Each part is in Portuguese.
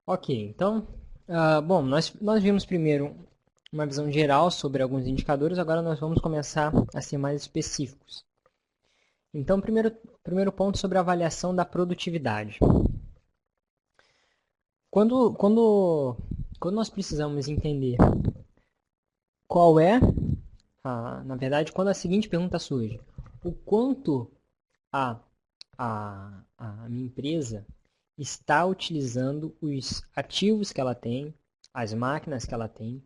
Ok, então, bom, nós vimos primeiro uma visão geral sobre alguns indicadores, agora nós vamos começar a ser mais específicos. Então, primeiro ponto sobre a avaliação da produtividade. Quando, quando, quando nós precisamos entender qual é, na verdade, quando a seguinte pergunta surge, o quanto a, a minha empresa está utilizando os ativos que ela tem, as máquinas que ela tem,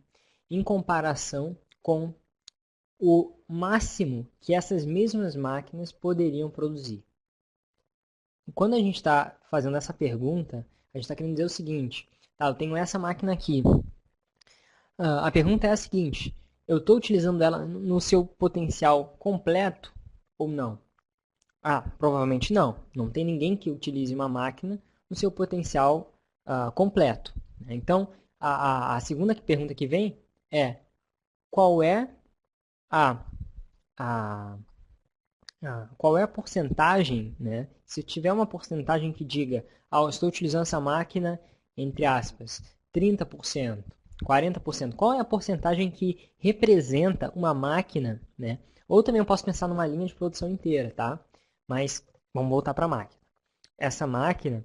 em comparação com o máximo que essas mesmas máquinas poderiam produzir. E quando a gente está fazendo essa pergunta, a gente está querendo dizer o seguinte, tá, eu tenho essa máquina aqui. A pergunta é a seguinte, eu estou utilizando ela no seu potencial completo ou não? Provavelmente não. Não tem ninguém que utilize uma máquina no seu potencial completo. Então, a segunda pergunta que vem é qual é a, a, qual é a porcentagem, né? Se tiver uma porcentagem que diga, eu estou utilizando essa máquina, entre aspas, 30%, 40%, qual é a porcentagem que representa uma máquina, né? Ou também eu posso pensar numa linha de produção inteira, tá? Mas vamos voltar para a máquina. Essa máquina,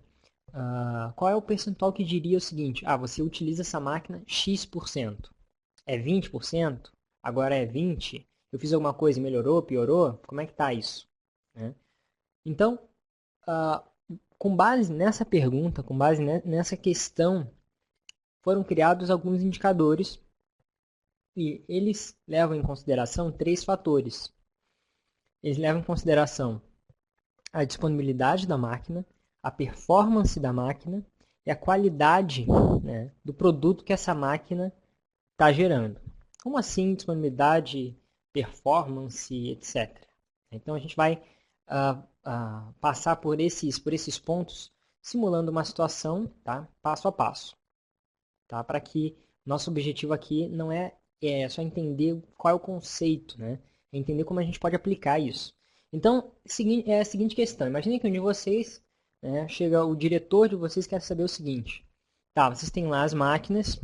qual é o percentual que diria o seguinte, você utiliza essa máquina X%. É 20%? Agora é 20%? Eu fiz alguma coisa e melhorou, piorou? Como é que está isso? Né? Então, ah, com base nessa pergunta, com base nessa questão, foram criados alguns indicadores e eles levam em consideração três fatores. Eles levam em consideração a disponibilidade da máquina, a performance da máquina e a qualidade, né, do produto que essa máquina está gerando. Como assim disponibilidade, performance, etc. Então a gente vai passar por esses pontos simulando uma situação, tá? Passo a passo, tá? Para que nosso objetivo aqui não é só entender qual é o conceito, né? É entender como a gente pode aplicar isso. Então, é a seguinte questão. Imagine que um de vocês, né, chega o diretor de vocês quer saber o seguinte. Tá, vocês têm lá as máquinas,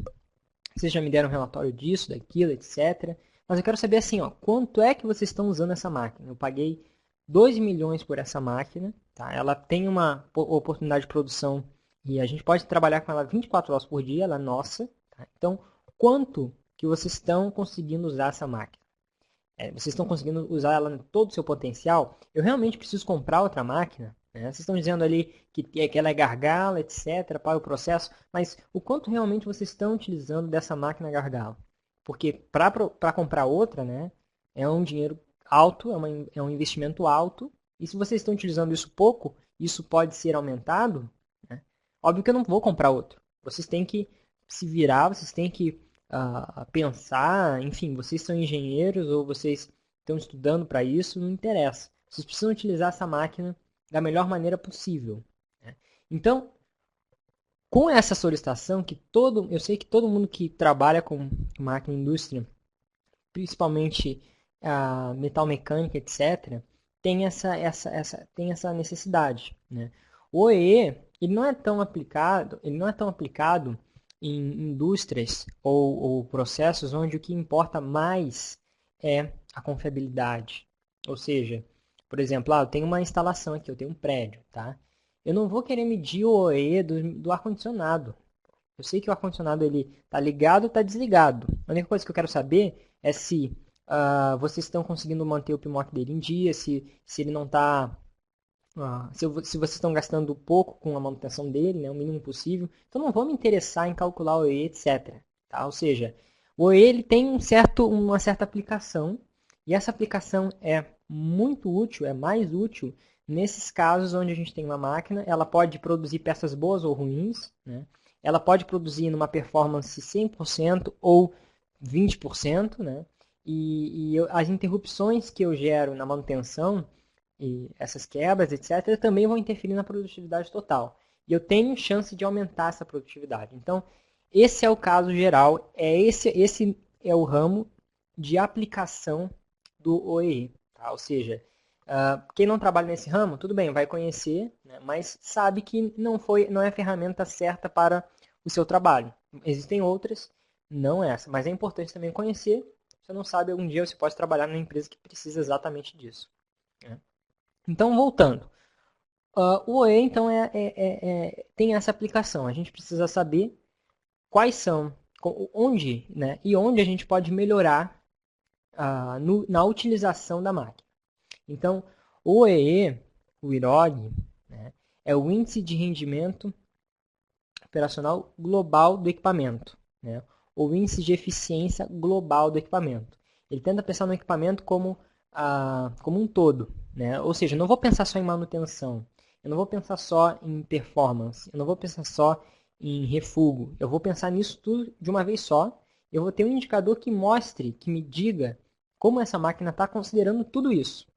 vocês já me deram um relatório disso, daquilo, etc. Mas eu quero saber assim, ó, quanto é que vocês estão usando essa máquina? Eu paguei 2 milhões por essa máquina, tá? Ela tem uma oportunidade de produção e a gente pode trabalhar com ela 24 horas por dia, ela é nossa. Tá? Então, quanto que vocês estão conseguindo usar essa máquina? Vocês estão conseguindo usar ela em todo o seu potencial? Eu realmente preciso comprar outra máquina? Né? Vocês estão dizendo ali que ela é gargalo, etc., para o processo, mas o quanto realmente vocês estão utilizando dessa máquina gargalo? Porque para comprar outra, né, é um dinheiro alto, é um investimento alto, e se vocês estão utilizando isso pouco, isso pode ser aumentado, né? Óbvio que eu não vou comprar outro. Vocês têm que se virar, vocês têm que pensar, enfim, vocês são engenheiros ou vocês estão estudando para isso, não interessa. Vocês precisam utilizar essa máquina da melhor maneira possível. Né? Então, com essa solicitação, eu sei que todo mundo que trabalha com máquina e indústria, principalmente a metal mecânica, etc., tem essa necessidade. Né? O OEE ele não é tão aplicado em indústrias ou processos onde o que importa mais é a confiabilidade. Ou seja, por exemplo, eu tenho uma instalação aqui, eu tenho um prédio, tá? Eu não vou querer medir o OE do ar-condicionado. Eu sei que o ar-condicionado ele está ligado ou está desligado. A única coisa que eu quero saber é se vocês estão conseguindo manter o PMOC dele em dia, se ele não está. Se vocês estão gastando pouco com a manutenção dele, né, o mínimo possível. Então não vou me interessar em calcular o OE, etc. Tá? Ou seja, o OE ele tem uma certa aplicação, e essa aplicação é muito útil, é mais útil nesses casos onde a gente tem uma máquina, ela pode produzir peças boas ou ruins, né? Ela pode produzir numa performance 100% ou 20%, né? E as interrupções que eu gero na manutenção, e essas quebras, etc., também vão interferir na produtividade total. E eu tenho chance de aumentar essa produtividade. Então, esse é o caso geral, esse é o ramo de aplicação do OEE. Tá? Ou seja, quem não trabalha nesse ramo, tudo bem, vai conhecer, né, mas sabe que não é a ferramenta certa para o seu trabalho. Existem outras, não essa, mas é importante também conhecer. Você não sabe, algum dia você pode trabalhar numa empresa que precisa exatamente disso, né? Então, voltando. O OE, então, tem essa aplicação. A gente precisa saber quais são, onde, né, e onde a gente pode melhorar na utilização da máquina. Então, o OEE, o IROG, né, é o Índice de Rendimento Operacional Global do Equipamento, né, ou Índice de Eficiência Global do Equipamento. Ele tenta pensar no equipamento como um todo, né? Ou seja, eu não vou pensar só em manutenção, eu não vou pensar só em performance, eu não vou pensar só em refúgio, eu vou pensar nisso tudo de uma vez só. Eu vou ter um indicador que mostre, que me diga como essa máquina está considerando tudo isso.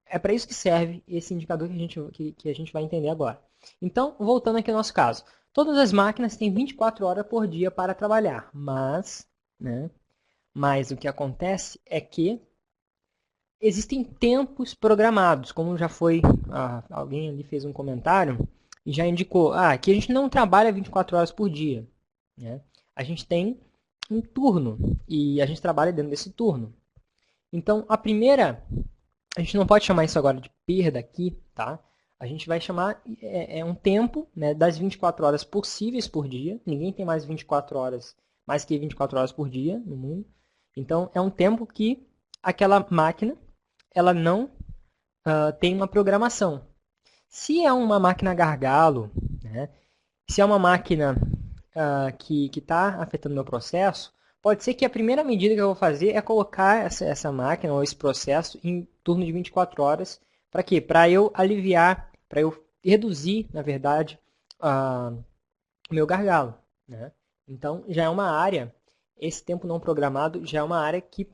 É para isso que serve esse indicador que a gente vai entender agora. Então, voltando aqui ao nosso caso. Todas as máquinas têm 24 horas por dia para trabalhar, mas o que acontece é que existem tempos programados, como já foi, alguém ali fez um comentário e já indicou, que a gente não trabalha 24 horas por dia, né? A gente tem um turno e a gente trabalha dentro desse turno. Então, a gente não pode chamar isso agora de perda aqui, tá? A gente vai chamar um tempo, né, das 24 horas possíveis por dia. Ninguém tem mais mais que 24 horas por dia no mundo. Então, é um tempo que aquela máquina ela não tem uma programação. Se é uma máquina gargalo, né, se é uma máquina que está afetando o meu processo, pode ser que a primeira medida que eu vou fazer é colocar essa máquina ou esse processo em turno de 24 horas. Para quê? Para eu aliviar, para eu reduzir, na verdade, o meu gargalo, né? Então, já é uma área, esse tempo não programado já é uma área que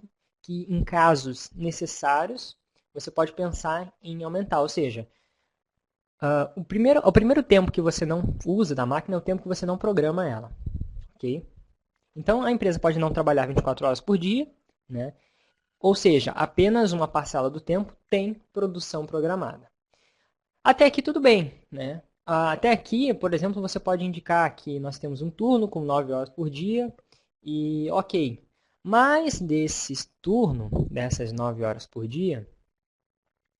em casos necessários, você pode pensar em aumentar. Ou seja, o primeiro tempo que você não usa da máquina é o tempo que você não programa ela. Ok? Então, a empresa pode não trabalhar 24 horas por dia, né? Ou seja, apenas uma parcela do tempo tem produção programada. Até aqui tudo bem, né? Até aqui, por exemplo, você pode indicar que nós temos um turno com 9 horas por dia e ok. Mas dessas 9 horas por dia,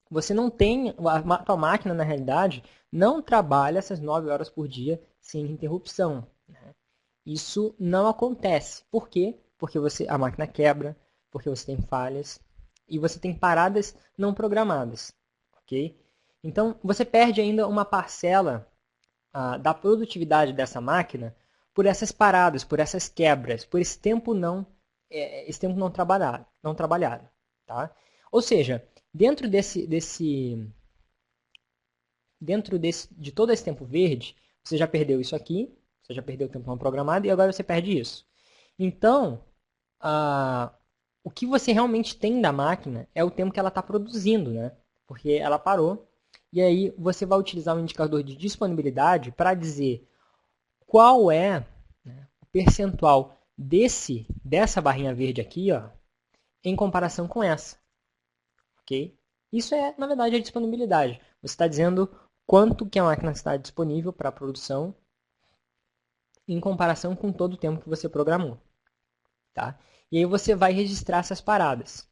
você não tem, a tua máquina na realidade não trabalha essas 9 horas por dia sem interrupção, né? Isso não acontece. Por quê? Porque a máquina quebra, porque você tem falhas e você tem paradas não programadas, ok? Então, você perde ainda uma parcela da produtividade dessa máquina por essas paradas, por essas quebras, por esse tempo não trabalhado, tá? Ou seja, de todo esse tempo verde, você já perdeu isso aqui, você já perdeu o tempo não programado e agora você perde isso. Então, o que você realmente tem da máquina é o tempo que ela está produzindo, né? Porque ela parou. E aí você vai utilizar um indicador de disponibilidade para dizer qual é, né, o percentual dessa barrinha verde aqui, ó, em comparação com essa. Ok? Isso é, na verdade, a disponibilidade. Você está dizendo quanto que a máquina está disponível para a produção em comparação com todo o tempo que você programou. Tá? E aí você vai registrar essas paradas.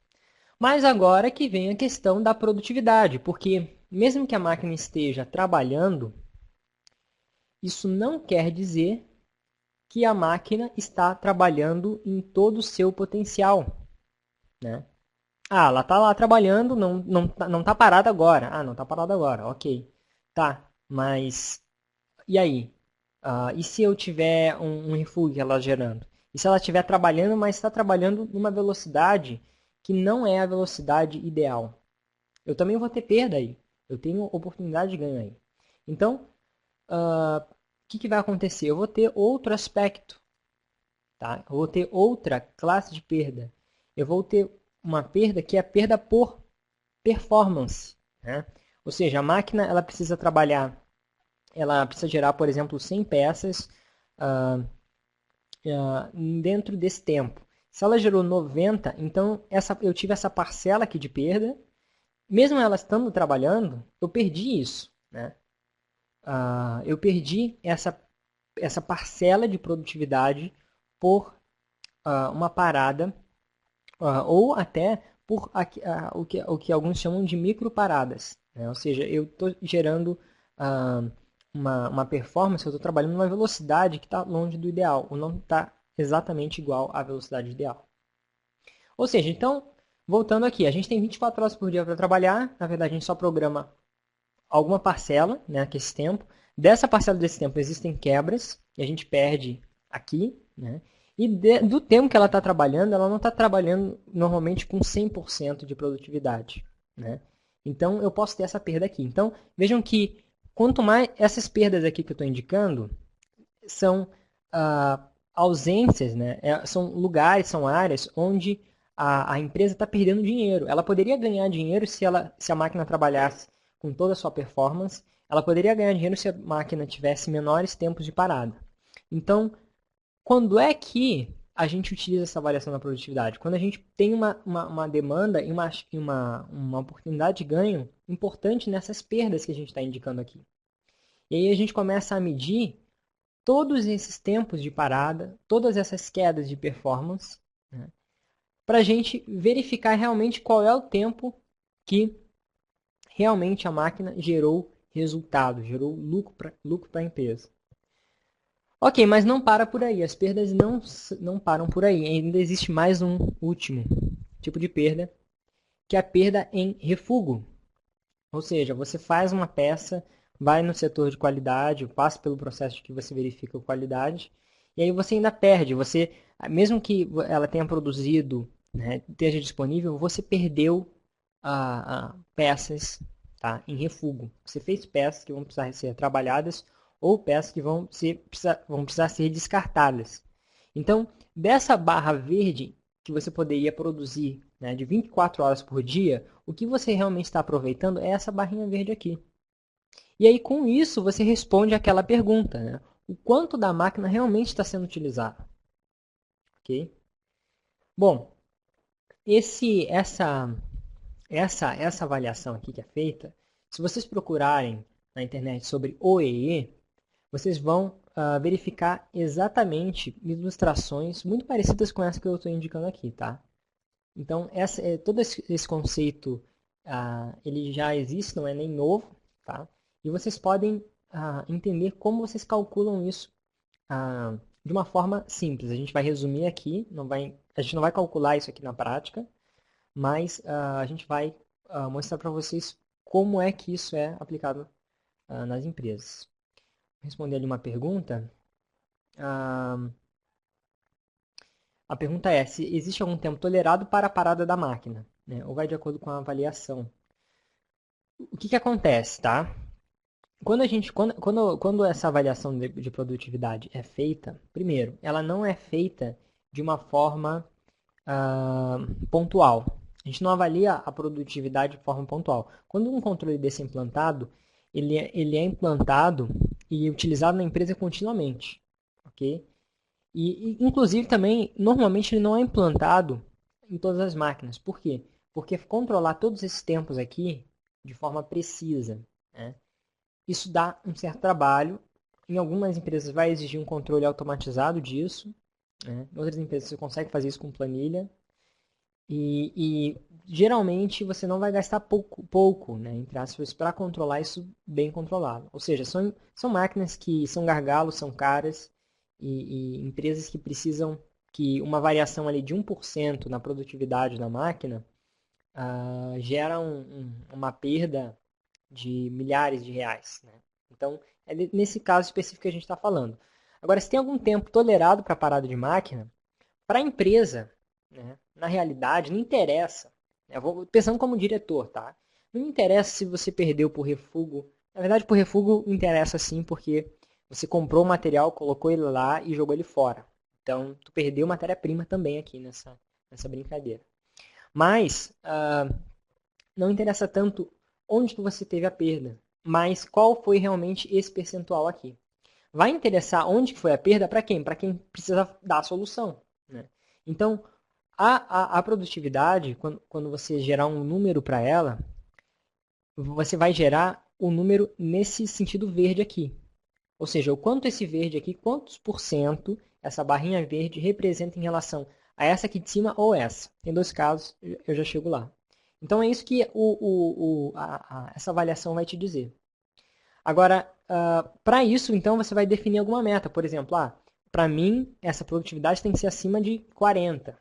Mas agora que vem a questão da produtividade, porque mesmo que a máquina esteja trabalhando, isso não quer dizer que a máquina está trabalhando em todo o seu potencial, né? Ela está lá trabalhando, não tá parada agora. Não está parada agora, ok. Tá, mas e aí? E se eu tiver um refúgio ela gerando? E se ela estiver trabalhando, mas está trabalhando numa velocidade que não é a velocidade ideal? Eu também vou ter perda aí. Eu tenho oportunidade de ganho aí. Então, o que vai acontecer? Eu vou ter outro aspecto. Tá? Eu vou ter outra classe de perda. Eu vou ter uma perda que é a perda por performance, né? Ou seja, a máquina ela precisa trabalhar, ela precisa gerar, por exemplo, 100 peças dentro desse tempo. Se ela gerou 90, então eu tive essa parcela aqui de perda. Mesmo ela estando trabalhando, eu perdi isso, né? Eu perdi essa parcela de produtividade por uma parada, ou até por o que alguns chamam de microparadas. Né? Ou seja, eu estou gerando uma performance, eu estou trabalhando numa velocidade que está longe do ideal, ou não está exatamente igual à velocidade ideal. Ou seja, então, voltando aqui, a gente tem 24 horas por dia para trabalhar, na verdade a gente só programa alguma parcela, né, que é esse tempo. Dessa parcela desse tempo existem quebras, e a gente perde aqui, né? E do tempo que ela está trabalhando, ela não está trabalhando normalmente com 100% de produtividade, né? Então, eu posso ter essa perda aqui. Então, vejam que quanto mais essas perdas aqui que eu estou indicando são ausências, né? São lugares, são áreas onde a empresa está perdendo dinheiro. Ela poderia ganhar dinheiro se a máquina trabalhasse com toda a sua performance. Ela poderia ganhar dinheiro se a máquina tivesse menores tempos de parada. Então, quando é que a gente utiliza essa avaliação da produtividade? Quando a gente tem uma demanda e uma oportunidade de ganho importante nessas perdas que a gente está indicando aqui. E aí a gente começa a medir todos esses tempos de parada, todas essas quedas de performance, né, para a gente verificar realmente qual é o tempo que realmente a máquina gerou resultado, gerou lucro para a empresa. Ok, mas não para por aí, as perdas não param por aí, ainda existe mais um último tipo de perda, que é a perda em refúgio. Ou seja, você faz uma peça, vai no setor de qualidade, passa pelo processo de que você verifica a qualidade, e aí você ainda perde. Você, mesmo que ela tenha produzido, né, esteja disponível, você perdeu peças, tá, em refúgio. Você fez peças que vão precisar ser trabalhadas ou peças que vão precisar ser descartadas. Então, dessa barra verde que você poderia produzir, né, de 24 horas por dia, o que você realmente está aproveitando é essa barrinha verde aqui. E aí, com isso, você responde aquela pergunta, né? O quanto da máquina realmente está sendo utilizado. Ok? Bom, essa avaliação aqui que é feita, se vocês procurarem na internet sobre OEE, vocês vão verificar exatamente ilustrações muito parecidas com essa que eu estou indicando aqui, tá? Então, todo esse conceito ele já existe, não é nem novo, tá? E vocês podem entender como vocês calculam isso de uma forma simples. A gente vai resumir aqui, a gente não vai calcular isso aqui na prática, mas a gente vai mostrar para vocês como é que isso é aplicado nas empresas. Vou responder ali uma pergunta. A pergunta é se existe algum tempo tolerado para a parada da máquina, né? Ou vai de acordo com a avaliação. O que acontece, tá? Quando essa avaliação de produtividade é feita, primeiro, ela não é feita de uma forma pontual. A gente não avalia a produtividade de forma pontual. Quando um controle desse é implantado, ele é implantado e utilizado na empresa continuamente. Ok? Inclusive, também, normalmente ele não é implantado em todas as máquinas. Por quê? Porque controlar todos esses tempos aqui de forma precisa, né? Isso dá um certo trabalho. Em algumas empresas vai exigir um controle automatizado disso, né? Em outras empresas você consegue fazer isso com planilha. E geralmente você não vai gastar pouco, né, entre aspas, para controlar isso bem controlado. Ou seja, são máquinas que são gargalos, são caras, e empresas que precisam que uma variação ali de 1% na produtividade da máquina gera uma perda de milhares de reais. Né? Então, é nesse caso específico que a gente está falando. Agora, se tem algum tempo tolerado para parada de máquina, para a empresa, né, na realidade, não interessa. Eu vou pensando como diretor, tá? Não interessa se você perdeu por refúgio. Na verdade, por refúgio interessa sim, porque você comprou o material, colocou ele lá e jogou ele fora. Então, tu perdeu matéria-prima também aqui nessa brincadeira. Mas, não interessa tanto onde que você teve a perda, mas qual foi realmente esse percentual aqui. Vai interessar onde que foi a perda para quem? Para quem precisa dar a solução. Né? Então, a produtividade, quando você gerar um número para ela, você vai gerar o número nesse sentido verde aqui. Ou seja, o quanto esse verde aqui, quantos por cento essa barrinha verde representa em relação a essa aqui de cima ou essa. Em dois casos, eu já chego lá. Então, é isso que essa avaliação vai te dizer. Agora, para isso, então, você vai definir alguma meta. Por exemplo, para mim, essa produtividade tem que ser acima de 40%.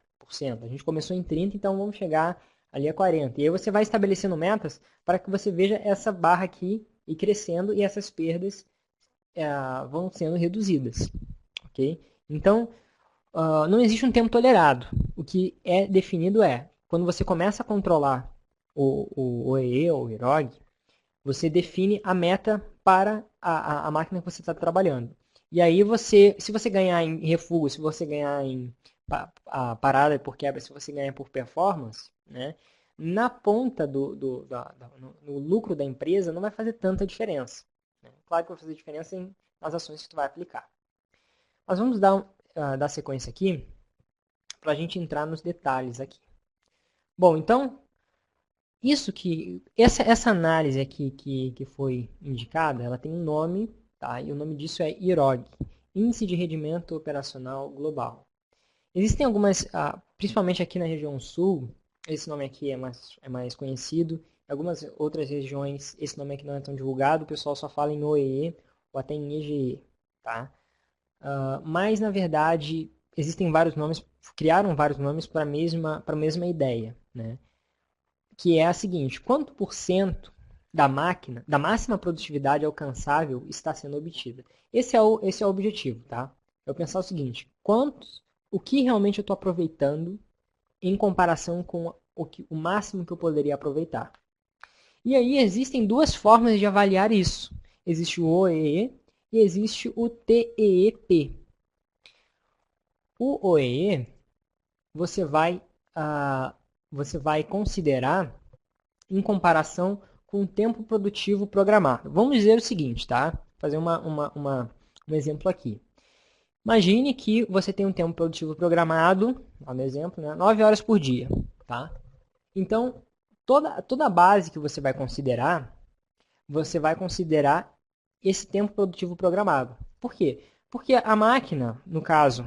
A gente começou em 30%, então vamos chegar ali a 40%. E aí você vai estabelecendo metas para que você veja essa barra aqui ir crescendo e essas perdas vão sendo reduzidas. Okay? Então, não existe um tempo tolerado. O que é definido é, quando você começa a controlar o OEE ou o IROG, você define a meta para a máquina que você está trabalhando. E aí, se você ganhar em refúgio, se você ganhar em parada por quebra, se você ganhar por performance, né, na ponta no lucro da empresa não vai fazer tanta diferença. Né? Claro que vai fazer diferença nas ações que tu vai aplicar. Mas vamos dar sequência aqui para a gente entrar nos detalhes aqui. Bom, então, essa análise aqui que foi indicada, ela tem um nome, tá? E o nome disso é IROG, Índice de Rendimento Operacional Global. Existem algumas, principalmente aqui na região sul, esse nome aqui é mais conhecido. Em algumas outras regiões, esse nome aqui não é tão divulgado, o pessoal só fala em OEE ou até em EGE, tá? Mas, na verdade, existem vários nomes, criaram vários nomes para a mesma ideia, né? Que é a seguinte: quanto por cento da máquina, da máxima produtividade alcançável está sendo obtida? Esse é o objetivo, tá? Eu pensar o seguinte: o que realmente eu estou aproveitando em comparação com o máximo que eu poderia aproveitar? E aí existem duas formas de avaliar isso. Existe o OEE e existe o TEEP. O OEE você vai, você vai considerar em comparação com o tempo produtivo programado. Vamos dizer o seguinte, tá? Vou fazer um exemplo aqui. Imagine que você tem um tempo produtivo programado, no exemplo, né, 9 horas por dia. Tá? Então, toda a base que você vai considerar esse tempo produtivo programado. Por quê? Porque a máquina, no caso,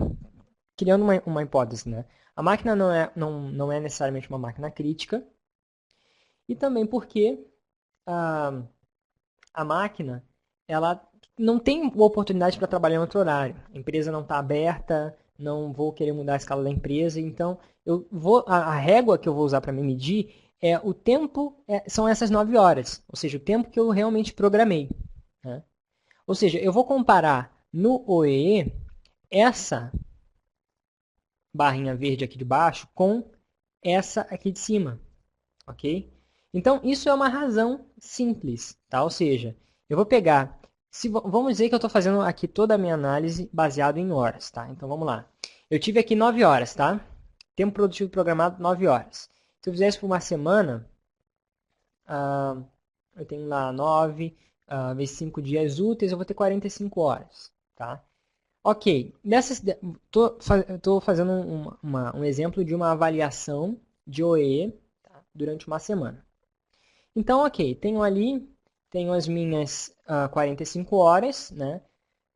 criando uma hipótese, né? A máquina não é necessariamente uma máquina crítica, e também porque a, a máquina ela não tem oportunidade para trabalhar em outro horário. A empresa não está aberta, não vou querer mudar a escala da empresa, então a régua que eu vou usar para me medir é o tempo, são essas 9 horas, ou seja, o tempo que eu realmente programei. Né? Ou seja, eu vou comparar no OEE essa barrinha verde aqui de baixo com essa aqui de cima, ok? Então, isso é uma razão simples, tá? Ou seja, eu vou pegar, vamos dizer que eu estou fazendo aqui toda a minha análise baseado em horas, tá? Então, vamos lá. Eu tive aqui 9 horas, tá? Tempo produtivo programado, 9 horas. Se eu fizer isso por uma semana, eu tenho lá 9 vezes 5 dias úteis, eu vou ter 45 horas, tá? Ok, estou fazendo um exemplo de uma avaliação de OE, tá? Durante uma semana. Então, ok, tenho as minhas 45 horas, né?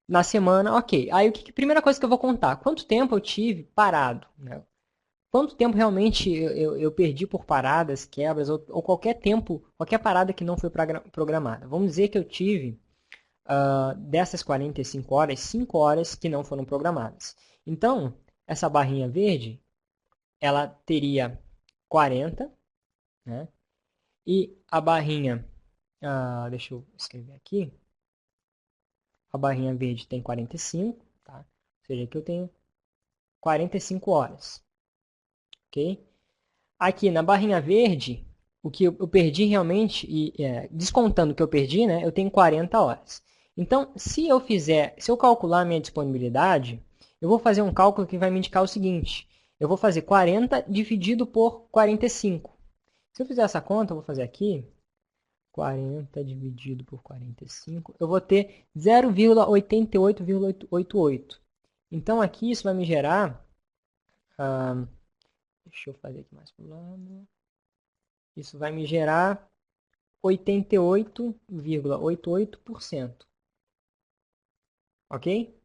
Na semana, ok. Aí, primeira coisa que eu vou contar, quanto tempo eu tive parado, né? Quanto tempo realmente eu perdi por paradas, quebras, ou qualquer tempo, qualquer parada que não foi programada. Vamos dizer que eu tive, dessas 45 horas, 5 horas que não foram programadas. Então, essa barrinha verde, ela teria 40, né? E a barrinha deixa eu escrever aqui. A barrinha verde tem 45, tá? Ou seja, aqui eu tenho 45 horas, ok? Aqui na barrinha verde, o que eu perdi realmente, descontando o que eu perdi, né, eu tenho 40 horas. Então, se eu calcular a minha disponibilidade, eu vou fazer um cálculo que vai me indicar o seguinte. Eu vou fazer 40 dividido por 45. Se eu fizer essa conta, eu vou fazer aqui, 40 dividido por 45, eu vou ter 0,88,88. Então, aqui isso vai me gerar... deixa eu fazer aqui mais para o lado. Isso vai me gerar 88,88%. ok?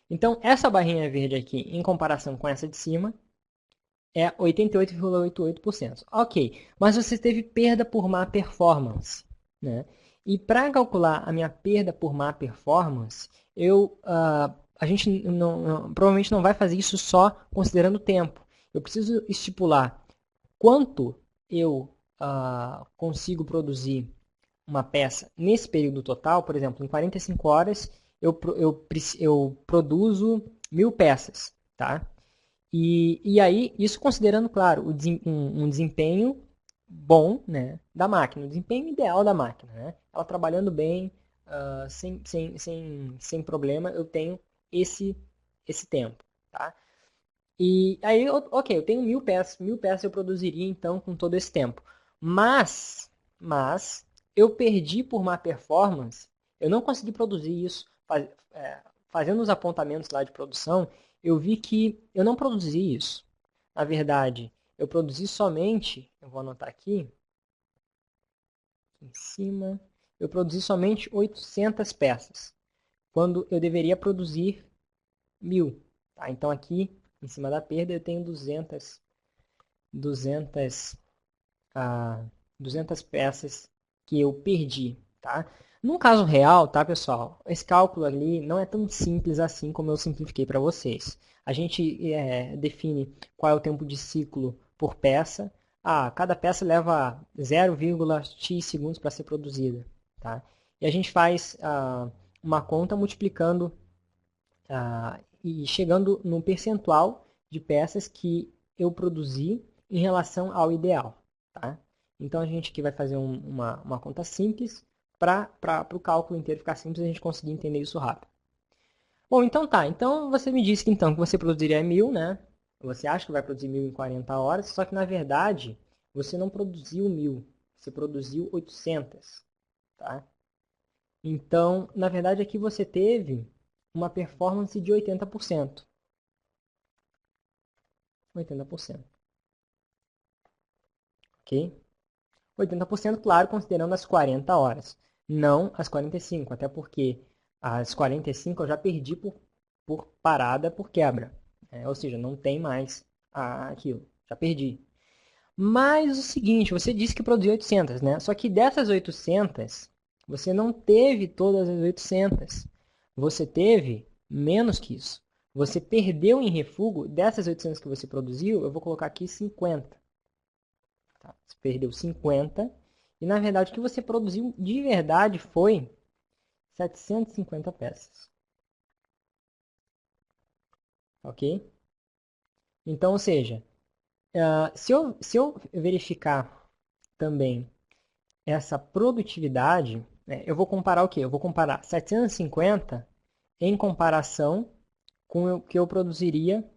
Então, essa barrinha verde aqui, em comparação com essa de cima, é 88,88%. Ok, mas você teve perda por má performance, né? E para calcular a minha perda por má performance, a gente provavelmente não vai fazer isso só considerando o tempo. Eu preciso estipular quanto eu consigo produzir uma peça nesse período total. Por exemplo, em 45 horas eu produzo 1000 peças, tá? E aí, isso considerando, claro, um desempenho bom, né, da máquina, o desempenho ideal da máquina. Né? Ela trabalhando bem, sem problema, eu tenho esse tempo. Tá? E aí, ok, eu tenho 1000 peças eu produziria então com todo esse tempo. Mas eu perdi por má performance, eu não consegui produzir isso, fazendo os apontamentos lá de produção, eu vi que eu não produzi isso. Na verdade, eu produzi somente, eu vou anotar aqui em cima, eu produzi somente 800 peças, quando eu deveria produzir 1000. Tá? Então aqui, em cima da perda, eu tenho 200, ah, 200 peças que eu perdi. Tá? Num caso real, tá, pessoal, esse cálculo ali não é tão simples assim como eu simplifiquei para vocês. A gente define qual é o tempo de ciclo por peça. Cada peça leva 0,x segundos para ser produzida. Tá? E a gente faz uma conta multiplicando e chegando num percentual de peças que eu produzi em relação ao ideal. Tá? Então, a gente aqui vai fazer uma conta simples para o cálculo inteiro ficar simples e a gente conseguir entender isso rápido. Bom, então tá. Então, você me disse que você produziria 1000, né? Você acha que vai produzir 1000 em 40 horas, só que, na verdade, você não produziu 1000, você produziu 800. Tá? Então, na verdade, aqui você teve uma performance de 80%. 80%. Ok? 80%, claro, considerando as 40 horas. Não as 45, até porque as 45 eu já perdi por parada por quebra. Ou seja, não tem mais aquilo. Já perdi. Mas o seguinte, você disse que produziu 800, né? Só que dessas 800, você não teve todas as 800. Você teve menos que isso. Você perdeu em refúgio, dessas 800 que você produziu, eu vou colocar aqui 50. Tá? Você perdeu 50. E, na verdade, o que você produziu de verdade foi 750 peças. Ok? Então, ou seja, se eu verificar também essa produtividade, né, eu vou comparar o quê? Eu vou comparar 750 em comparação com o que eu produziria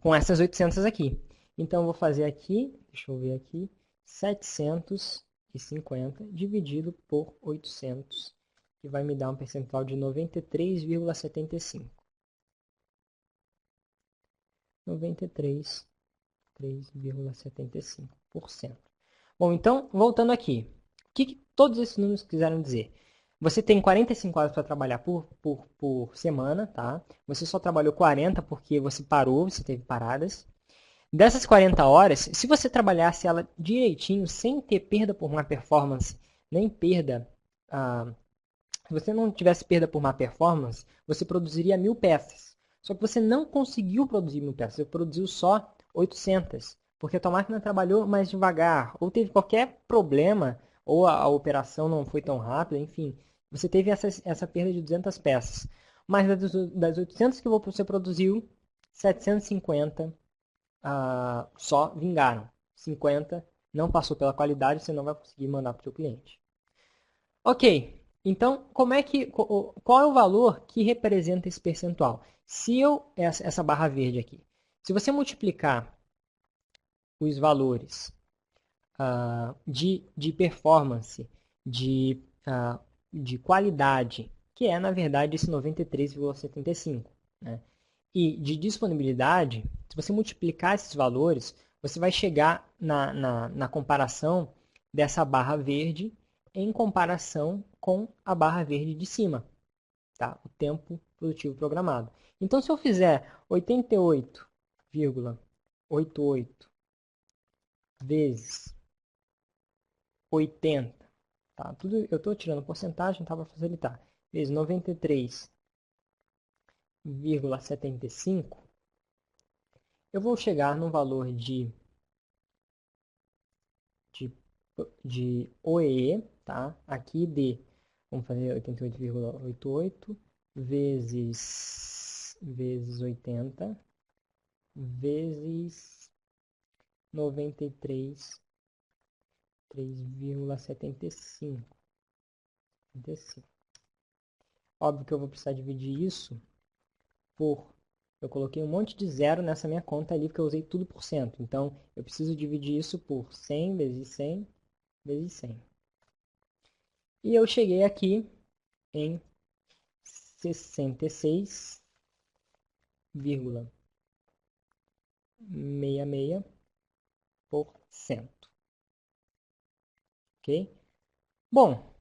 com essas 800 aqui. Então, eu vou fazer aqui, deixa eu ver aqui, 750 dividido por 800, que vai me dar um percentual de 93,75. 93,75%. Bom, então, voltando aqui. O que todos esses números quiseram dizer? Você tem 45 horas para trabalhar por semana, tá? Você só trabalhou 40 porque você parou, você teve paradas. Dessas 40 horas, se você trabalhasse ela direitinho, sem ter perda por má performance, nem perda... se você não tivesse perda por má performance, você produziria 1000 peças. Só que você não conseguiu produzir 1000 peças, você produziu só 800, porque a tua máquina trabalhou mais devagar, ou teve qualquer problema, ou a operação não foi tão rápida, enfim. Você teve essa perda de 200 peças. Mas das 800 que você produziu, 750 só vingaram. 50 não passou pela qualidade, você não vai conseguir mandar para o seu cliente. Ok, então qual é o valor que representa esse percentual? Se essa barra verde aqui, se você multiplicar os valores de performance, de qualidade, que é na verdade esse 93,75, né? E de disponibilidade, se você multiplicar esses valores, você vai chegar na comparação dessa barra verde em comparação com a barra verde de cima. tá? O tempo produtivo programado. Então, se eu fizer 88,88 vezes 80, tá? Tudo, eu estou tirando porcentagem, tá? Para facilitar. Vezes 93,75, eu vou chegar no valor de OEE, tá? Aqui de, vamos fazer 88,88 vezes 80 vezes 93,75. Óbvio que eu vou precisar dividir isso por... Eu coloquei um monte de zero nessa minha conta ali, porque eu usei tudo por cento. Então, eu preciso dividir isso por 100 vezes 100 vezes 100. E eu cheguei aqui em 66,66%. Ok? Bom,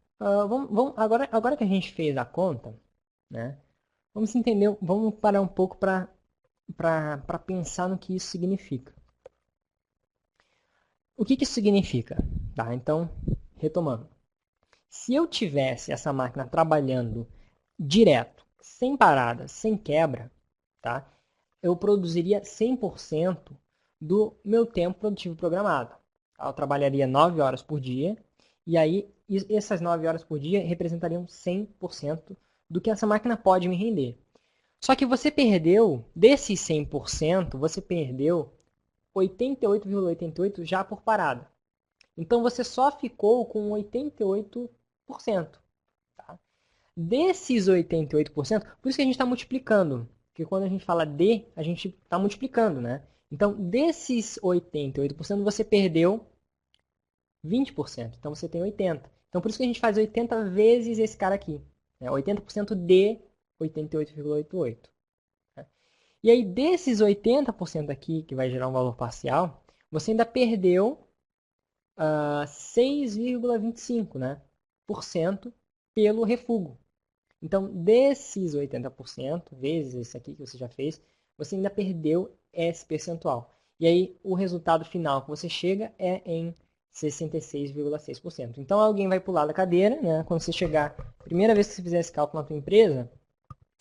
agora que a gente fez a conta, né, vamos entender, vamos parar um pouco para pensar no que isso significa. O que isso significa? Tá, então, retomando. Se eu tivesse essa máquina trabalhando direto, sem parada, sem quebra, tá, eu produziria 100% do meu tempo produtivo programado. Eu trabalharia 9 horas por dia, e aí essas 9 horas por dia representariam 100% do que essa máquina pode me render. Só que você perdeu, desses 100%, você perdeu 88,88 já por parada. Então você só ficou com 88%. Tá? Desses 88%, por isso que a gente está multiplicando. Porque quando a gente fala de, a gente está multiplicando, né? Então, desses 88%, você perdeu 20%. Então, você tem 80%. Então, por isso que a gente faz 80 vezes esse cara aqui. Né? 80% de 88,88. Né? E aí, desses 80% aqui, que vai gerar um valor parcial, você ainda perdeu 6,25%, né, por cento pelo refúgio. Então, desses 80%, vezes esse aqui que você já fez, você ainda perdeu esse percentual. E aí, o resultado final que você chega é em 66,6%. Então, alguém vai pular da cadeira, né, quando você chegar, primeira vez que você fizer esse cálculo na sua empresa,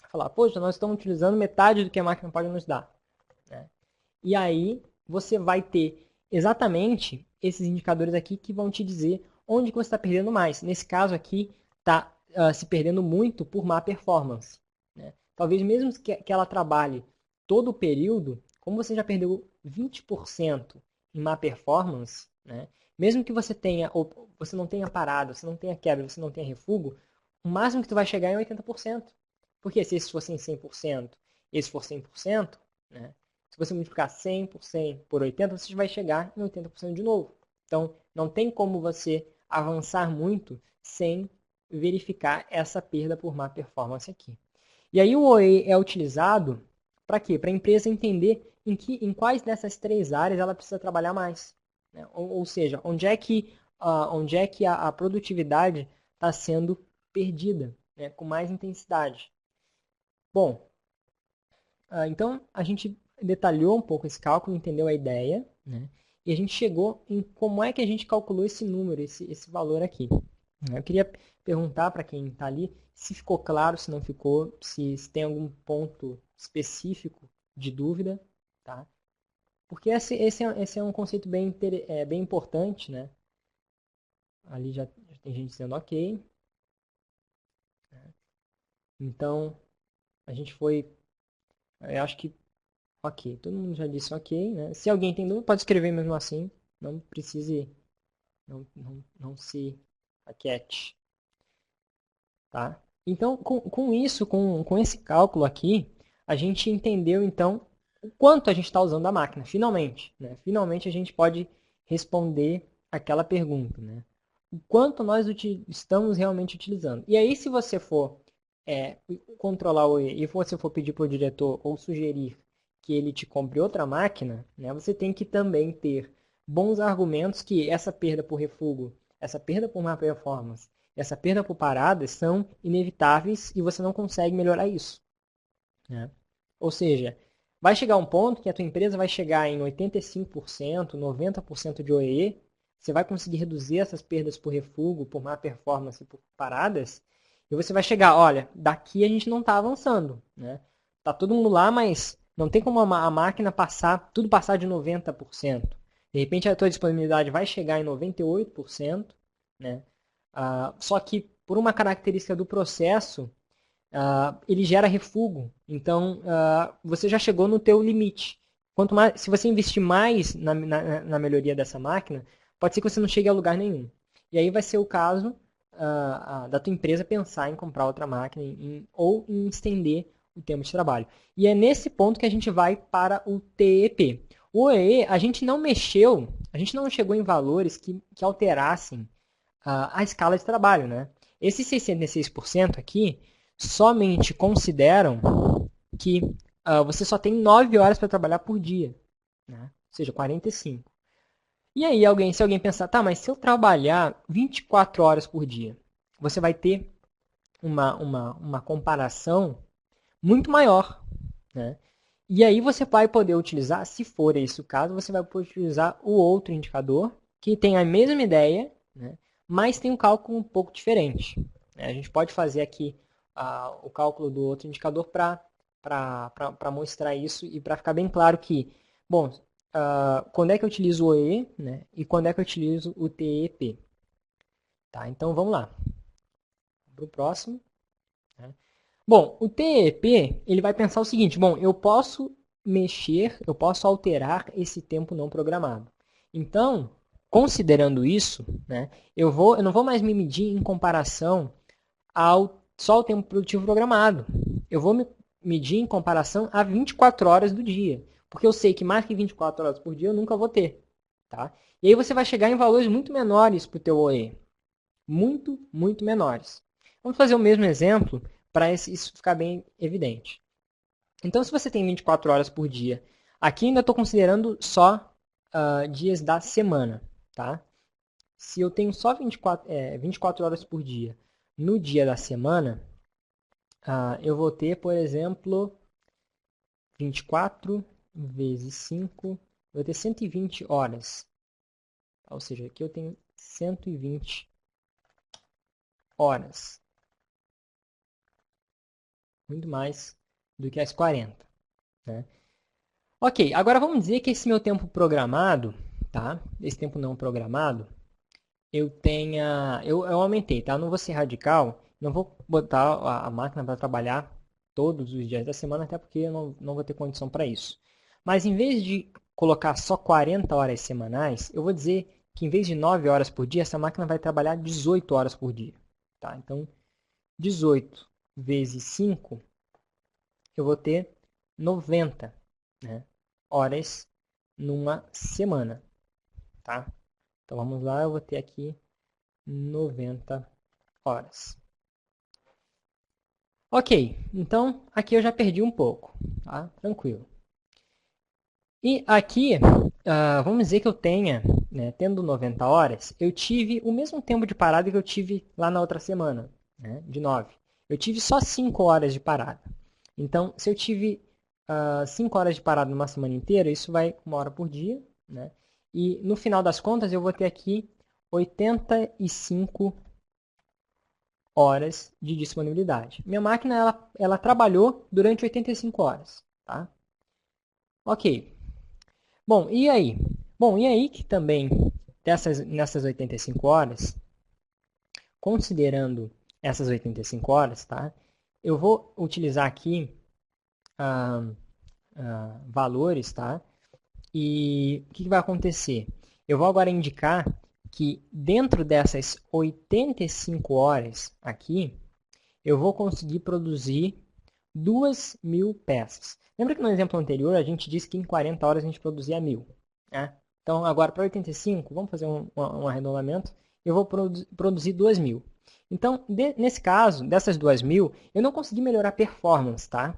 falar, poxa, nós estamos utilizando metade do que a máquina pode nos dar. Né? E aí, você vai ter exatamente esses indicadores aqui que vão te dizer onde que você está perdendo mais. Nesse caso aqui, está se perdendo muito por má performance. Né? Talvez mesmo que ela trabalhe todo o período, como você já perdeu 20% em má performance, né? Mesmo que você tenha, ou você não tenha parado, você não tenha quebra, você não tenha refúgio, o máximo que tu vai chegar é 80%. Porque se esse fosse em 100%, esse for 100%, né? Se você multiplicar 100 por 100 por 80, você vai chegar em 80% de novo. Então, não tem como você avançar muito sem verificar essa perda por má performance aqui. E aí o OE é utilizado para quê? Para a empresa entender em quais dessas três áreas ela precisa trabalhar mais. Né? Ou seja, onde é que a produtividade está sendo perdida, né? Com mais intensidade. Bom, então a gente detalhou um pouco esse cálculo, entendeu a ideia, né? E a gente chegou em como é que a gente calculou esse número, esse valor aqui. Eu queria perguntar para quem está ali se ficou claro, se não ficou, se tem algum ponto específico de dúvida, tá? Porque esse é um conceito bem importante, né? Ali já tem gente dizendo ok. Então, a gente foi, eu acho que ok, todo mundo já disse ok, né? Se alguém tem dúvida, pode escrever mesmo assim. Não precise, não se aquiete, tá? Então, com isso, com esse cálculo aqui, a gente entendeu, então, o quanto a gente está usando a máquina, finalmente. Né? Finalmente a gente pode responder aquela pergunta, né? O quanto nós estamos realmente utilizando. E aí, se você for controlar e você for pedir para o diretor ou sugerir que ele te compre outra máquina, né, você tem que também ter bons argumentos que essa perda por refúgio, essa perda por má performance essa perda por paradas são inevitáveis e você não consegue melhorar isso, né? Ou seja, vai chegar um ponto que a tua empresa vai chegar em 85%, 90% de OEE, você vai conseguir reduzir essas perdas por refúgio, por má performance, por paradas, e você vai chegar, olha, daqui a gente não está avançando, né? Tá todo mundo lá, mas não tem como a máquina tudo passar de 90%. De repente a tua disponibilidade vai chegar em 98%, né? Só que por uma característica do processo, ele gera refúgio. Então, você já chegou no teu limite. Quanto mais, se você investir mais na melhoria dessa máquina, pode ser que você não chegue a lugar nenhum. E aí vai ser o caso da tua empresa pensar em comprar outra máquina ou em estender o tempo de trabalho. E é nesse ponto que a gente vai para o TEP. O OEE, a gente não mexeu, a gente não chegou em valores que alterassem a escala de trabalho, né? Esses 66% aqui somente consideram que você só tem 9 horas para trabalhar por dia, né? Ou seja, 45. E aí, se alguém pensar, tá, mas se eu trabalhar 24 horas por dia, você vai ter uma comparação muito maior, né? E aí você vai poder utilizar, se for esse o caso, você vai poder utilizar o outro indicador, que tem a mesma ideia, né? Mas tem um cálculo um pouco diferente. A gente pode fazer aqui o cálculo do outro indicador para mostrar isso e para ficar bem claro que, bom, quando é que eu utilizo o OE, né, e quando é que eu utilizo o TEP. Tá, então vamos lá. Para o próximo. Né? Bom, o TEP ele vai pensar o seguinte, bom, eu posso mexer, eu posso alterar esse tempo não programado. Então, considerando isso, né, eu não vou mais me medir em comparação só ao tempo produtivo programado. Eu vou me medir em comparação a 24 horas do dia. Porque eu sei que mais que 24 horas por dia eu nunca vou ter. Tá? E aí você vai chegar em valores muito menores para o teu OE. Muito, muito menores. Vamos fazer o mesmo exemplo para isso ficar bem evidente. Então, se você tem 24 horas por dia, aqui ainda estou considerando só dias da semana. Tá? Se eu tenho só 24 horas por dia no dia da semana, eu vou ter, por exemplo, 24 vezes 5, vou ter 120 horas. Ou seja, aqui eu tenho 120 horas. Muito mais do que as 40. Né? Ok, agora vamos dizer que esse meu tempo programado, tá? Esse tempo não programado, eu aumentei, tá? Não vou ser radical, não vou botar a máquina para trabalhar todos os dias da semana, até porque eu não vou ter condição para isso. Mas em vez de colocar só 40 horas semanais, eu vou dizer que em vez de 9 horas por dia, essa máquina vai trabalhar 18 horas por dia. Tá? Então, 18 vezes 5, eu vou ter 90, né, horas numa semana. Tá? Então vamos lá, eu vou ter aqui 90 horas. Ok, então aqui eu já perdi um pouco, tá? Tranquilo. E aqui, vamos dizer que eu tenha, né, tendo 90 horas, eu tive o mesmo tempo de parada que eu tive lá na outra semana, né, de 9. Eu tive só 5 horas de parada. Então, se eu tive 5 horas de parada numa semana inteira, isso vai 1 hora por dia, né? E no final das contas, eu vou ter aqui 85 horas de disponibilidade. Minha máquina ela trabalhou durante 85 horas. Tá? Ok. Bom, e aí? Bom, e aí que também nessas 85 horas, considerando essas 85 horas, tá? Eu vou utilizar aqui valores, tá? E o que vai acontecer? Eu vou agora indicar que dentro dessas 85 horas aqui, eu vou conseguir produzir 2.000 peças. Lembra que no exemplo anterior a gente disse que em 40 horas a gente produzia 1.000? Né? Então, agora para 85, vamos fazer um arredondamento, eu vou produzir 2.000. Então, nesse caso, dessas 2.000, eu não consegui melhorar a performance, tá?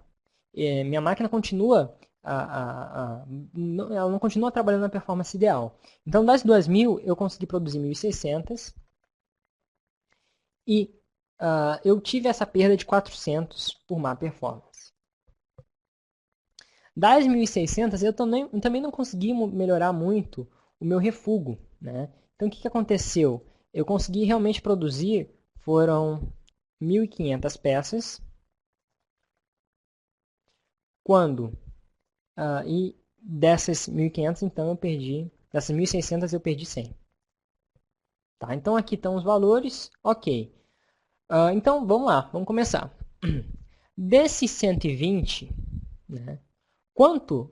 Minha máquina continua, ela não continua trabalhando na performance ideal. Então, das 2.000, eu consegui produzir 1.600. e eu tive essa perda de 400 por má performance. Das 1.600, eu também não consegui melhorar muito o meu refúgio, né? Então, o que aconteceu? Eu consegui realmente produzir, foram 1.500 peças, quando, e dessas 1.500, então, eu perdi, dessas 1.600 eu perdi 100. Tá? Então, aqui estão os valores, ok. Então, vamos lá, vamos começar. Desses 120, né, quanto?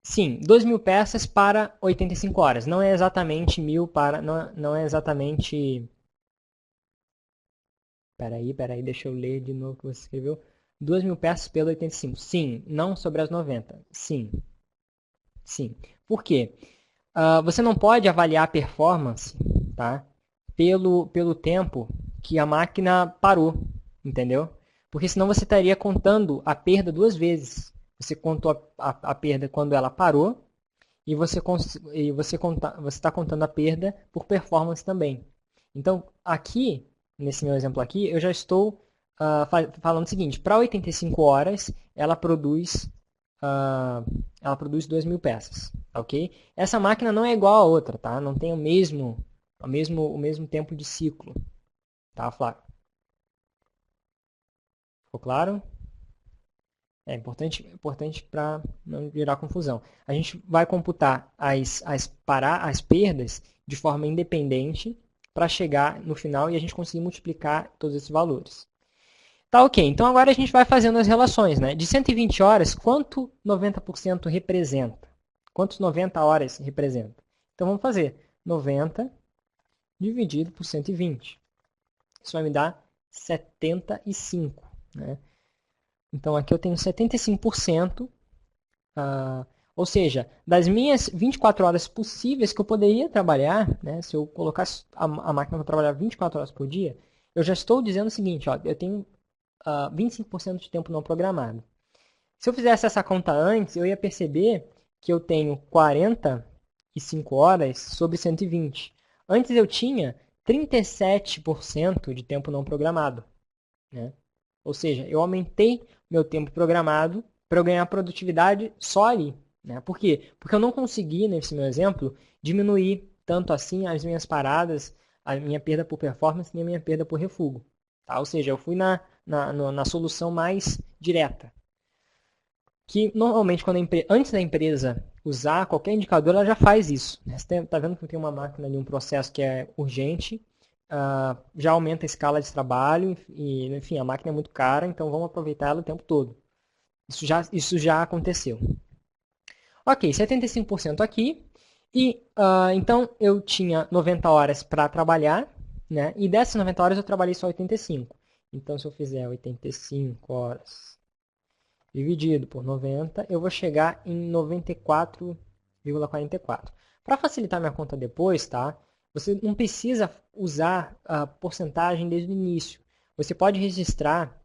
Sim, 2.000 peças para 85 horas. Não é exatamente 1.000 para... Não é exatamente... Peraí, deixa eu ler de novo o que você escreveu. 2.000 peças pelo 85. Sim, não sobre as 90. Sim, sim. Por quê? Você não pode avaliar a performance, tá? Pelo tempo que a máquina parou, entendeu? Porque senão você estaria contando a perda duas vezes. Você contou a perda quando ela parou e você está contando a perda por performance também. Então, aqui, nesse meu exemplo aqui, eu já estou falando o seguinte, para 85 horas, ela produz 2.000 peças, ok? Essa máquina não é igual a outra, tá? Não tem o mesmo tempo de ciclo, tá, Flávio? Ficou claro? É importante para não gerar confusão. A gente vai computar as perdas de forma independente para chegar no final e a gente conseguir multiplicar todos esses valores. Tá, ok. Então agora a gente vai fazendo as relações, né? De 120 horas, quanto 90% representa? Quantos 90 horas representa? Então vamos fazer 90 dividido por 120. Isso vai me dar 75, né? Então aqui eu tenho 75%, ou seja, das minhas 24 horas possíveis que eu poderia trabalhar, né, se eu colocasse a máquina para trabalhar 24 horas por dia, eu já estou dizendo o seguinte, ó, eu tenho 25% de tempo não programado. Se eu fizesse essa conta antes, eu ia perceber que eu tenho 45 horas sobre 120. Antes eu tinha 37% de tempo não programado, né? Ou seja, eu aumentei meu tempo programado para eu ganhar produtividade só ali. Né? Por quê? Porque eu não consegui, nesse meu exemplo, diminuir tanto assim as minhas paradas, a minha perda por performance e a minha perda por refúgio. Tá? Ou seja, eu fui na solução mais direta. Que normalmente, antes da empresa usar qualquer indicador, ela já faz isso. Né? Você está vendo que tem uma máquina ali, um processo que é urgente, já aumenta a escala de trabalho e, enfim, a máquina é muito cara, então vamos aproveitar ela o tempo todo. Isso já aconteceu. Ok, 75% aqui. E então eu tinha 90 horas para trabalhar, né? E dessas 90 horas eu trabalhei só 85. Então se eu fizer 85 horas dividido por 90, eu vou chegar em 94,44. Para facilitar minha conta depois, tá? Você não precisa usar a porcentagem desde o início. Você pode registrar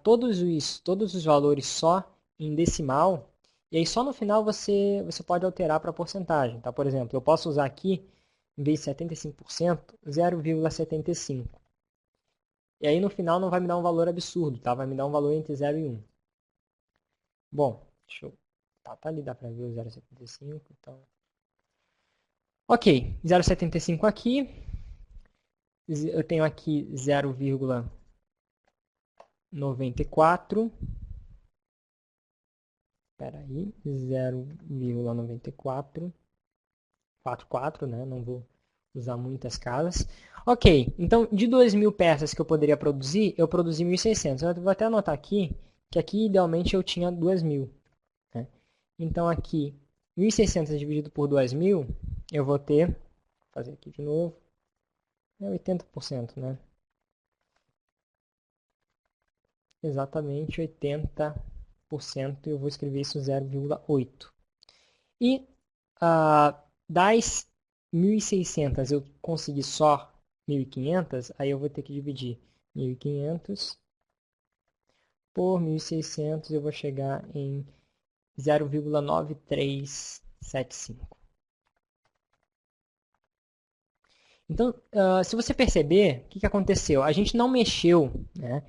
todos os valores só em decimal, e aí só no final você pode alterar para porcentagem. Tá? Por exemplo, eu posso usar aqui, em vez de 75%, 0,75. E aí no final não vai me dar um valor absurdo, tá? Vai me dar um valor entre 0 e 1. Bom, deixa eu... Tá ali, dá para ver o 0,75, então... Ok, 0,75 aqui. Eu tenho aqui 0,94. Espera aí, 0,94. 44, né? Não vou usar muitas casas. Ok, então de 2.000 peças que eu poderia produzir, eu produzi 1.600. Eu vou até anotar aqui, que aqui idealmente eu tinha 2.000. Né? Então aqui, 1.600 dividido por 2.000, eu vou ter, vou fazer aqui de novo, é 80%, né? Exatamente 80%, eu vou escrever isso 0,8. E das 1.600 eu consegui só 1.500, aí eu vou ter que dividir 1.500 por 1.600, eu vou chegar em 0,9375. Então, se você perceber, o que aconteceu? A gente não mexeu, né,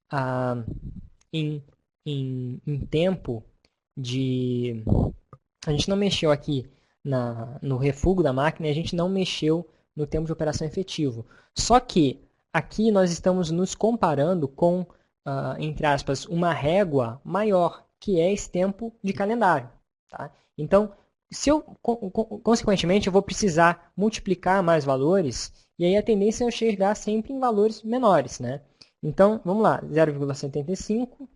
ah, em, em tempo de... A gente não mexeu aqui no refúgio da máquina e a gente não mexeu no tempo de operação efetivo. Só que aqui nós estamos nos comparando com, entre aspas, uma régua maior, que é esse tempo de calendário. Tá? Então, se eu, consequentemente, eu vou precisar multiplicar mais valores, e aí a tendência é eu chegar sempre em valores menores. Né? Então, vamos lá, 0,75,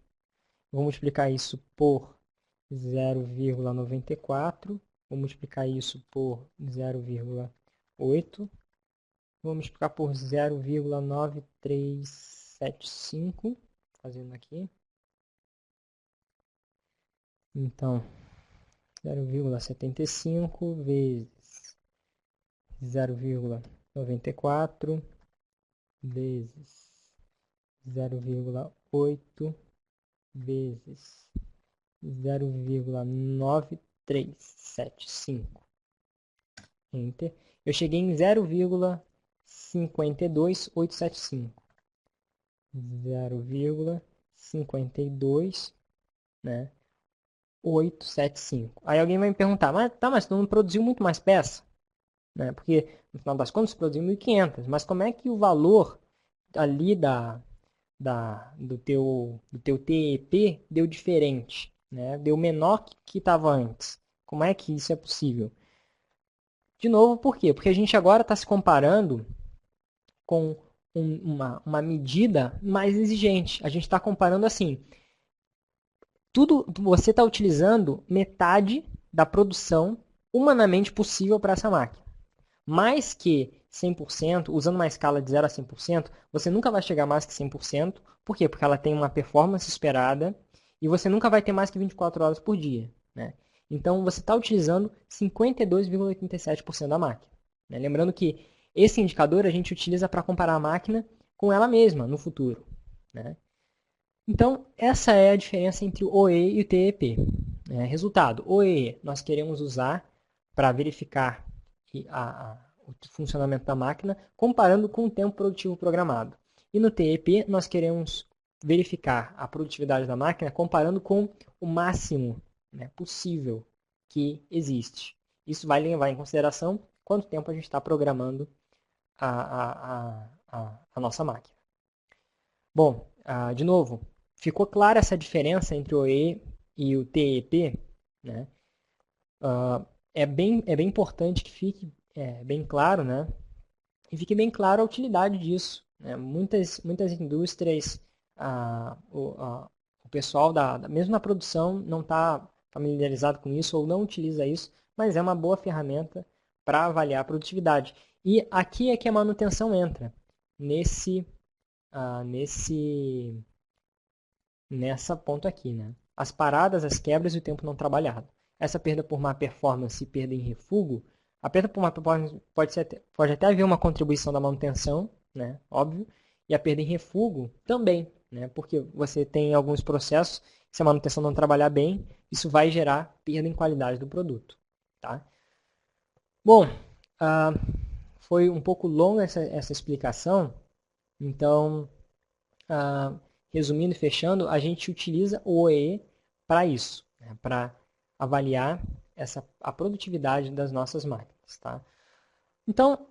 vou multiplicar isso por 0,94, vou multiplicar isso por 0,8, vou multiplicar por 0,9375, fazendo aqui. Então, 0,75 vezes 0,94 vezes 0,8 vezes 0,9375. Enter. Eu cheguei em 0,52875. 0,52, né? 875. Aí alguém vai me perguntar, mas tu não produziu muito mais peça? Né? Porque, no final das contas, produziu 1.500. Mas como é que o valor ali do teu TEP deu diferente? Né? Deu menor que estava antes. Como é que isso é possível? De novo, por quê? Porque a gente agora está se comparando com uma medida mais exigente. A gente está comparando assim, você está utilizando metade da produção humanamente possível para essa máquina. Mais que 100%, usando uma escala de 0 a 100%, você nunca vai chegar mais que 100%. Por quê? Porque ela tem uma performance esperada e você nunca vai ter mais que 24 horas por dia. Né? Então, você está utilizando 52,87% da máquina. Né? Lembrando que esse indicador a gente utiliza para comparar a máquina com ela mesma no futuro. Né? Então, essa é a diferença entre o OE e o TEP. Resultado, OE nós queremos usar para verificar o funcionamento da máquina, comparando com o tempo produtivo programado. E no TEP nós queremos verificar a produtividade da máquina comparando com o máximo, né, possível que existe. Isso vai levar em consideração quanto tempo a gente está programando a nossa máquina. Bom, de novo, ficou clara essa diferença entre o OE e o TEP, né? É bem importante que fique bem claro, né? E fique bem claro a utilidade disso. Né? Muitas indústrias, o pessoal, mesmo na produção, não está familiarizado com isso ou não utiliza isso, mas é uma boa ferramenta para avaliar a produtividade. E aqui é que a manutenção entra, nessa ponto aqui. Né? As paradas, as quebras e o tempo não trabalhado. Essa perda por má performance e perda em refúgio, a perda por má performance pode até haver uma contribuição da manutenção, né? Óbvio, e a perda em refúgio também, né? Porque você tem alguns processos, se a manutenção não trabalhar bem, isso vai gerar perda em qualidade do produto. Tá? Bom, foi um pouco longa essa explicação, então, resumindo e fechando, a gente utiliza o OE para isso, né? Para avaliar a produtividade das nossas máquinas. Tá? Então,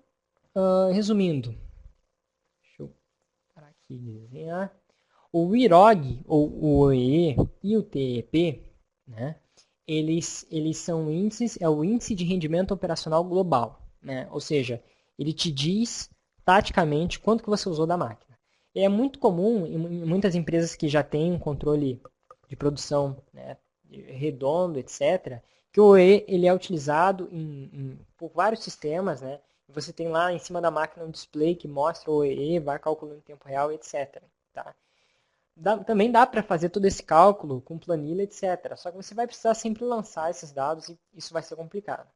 resumindo, deixa eu parar aqui de desenhar. O IROG, ou o OE e o TEP, né? Eles são índices, é o índice de rendimento operacional global. Né? Ou seja, ele te diz taticamente quanto que você usou da máquina. É muito comum em muitas empresas que já têm um controle de produção, né, redondo, etc., que o OE ele é utilizado por vários sistemas. Né? Você tem lá em cima da máquina um display que mostra o OE, vai calculando em tempo real, etc. Tá? Também dá para fazer todo esse cálculo com planilha, etc. Só que você vai precisar sempre lançar esses dados e isso vai ser complicado.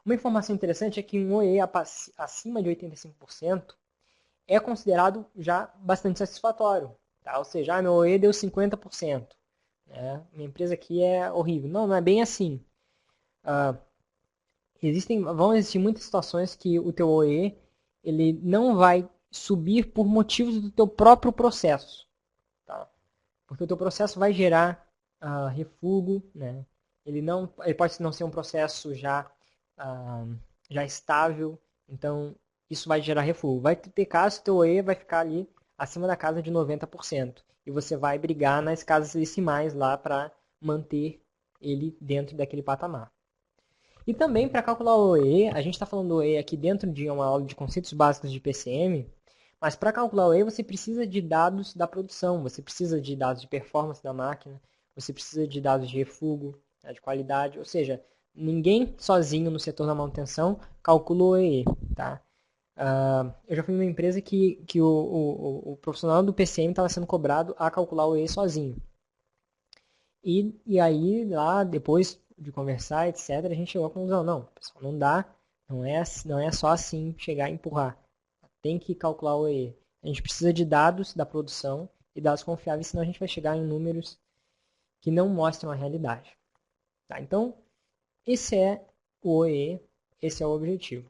Uma informação interessante é que um OE acima de 85% é considerado já bastante satisfatório. Tá? Ou seja, meu OE deu 50%. Né? Minha empresa aqui é horrível. Não, não é bem assim. Vão existir muitas situações que o teu OE ele não vai subir por motivos do teu próprio processo. Tá? Porque o teu processo vai gerar refúgio, né? Ele pode não ser um processo já estável, então isso vai gerar refúgio. Vai ter casos que o teu OE vai ficar ali acima da casa de 90%. E você vai brigar nas casas decimais lá para manter ele dentro daquele patamar. E também para calcular o OE, a gente está falando do OE aqui dentro de uma aula de conceitos básicos de PCM, mas para calcular o OE você precisa de dados da produção, você precisa de dados de performance da máquina, você precisa de dados de refúgio, né, de qualidade, ou seja, ninguém sozinho no setor da manutenção calcula o OE. Tá? Eu já fui em uma empresa que o profissional do PCM estava sendo cobrado a calcular o OE sozinho. E aí, lá, depois de conversar, etc., a gente chegou à conclusão, não, pessoal, não dá, não é só assim chegar e empurrar. Tem que calcular o OE. A gente precisa de dados da produção e dados confiáveis, senão a gente vai chegar em números que não mostram a realidade. Tá? Então, esse é o OE, esse é o objetivo.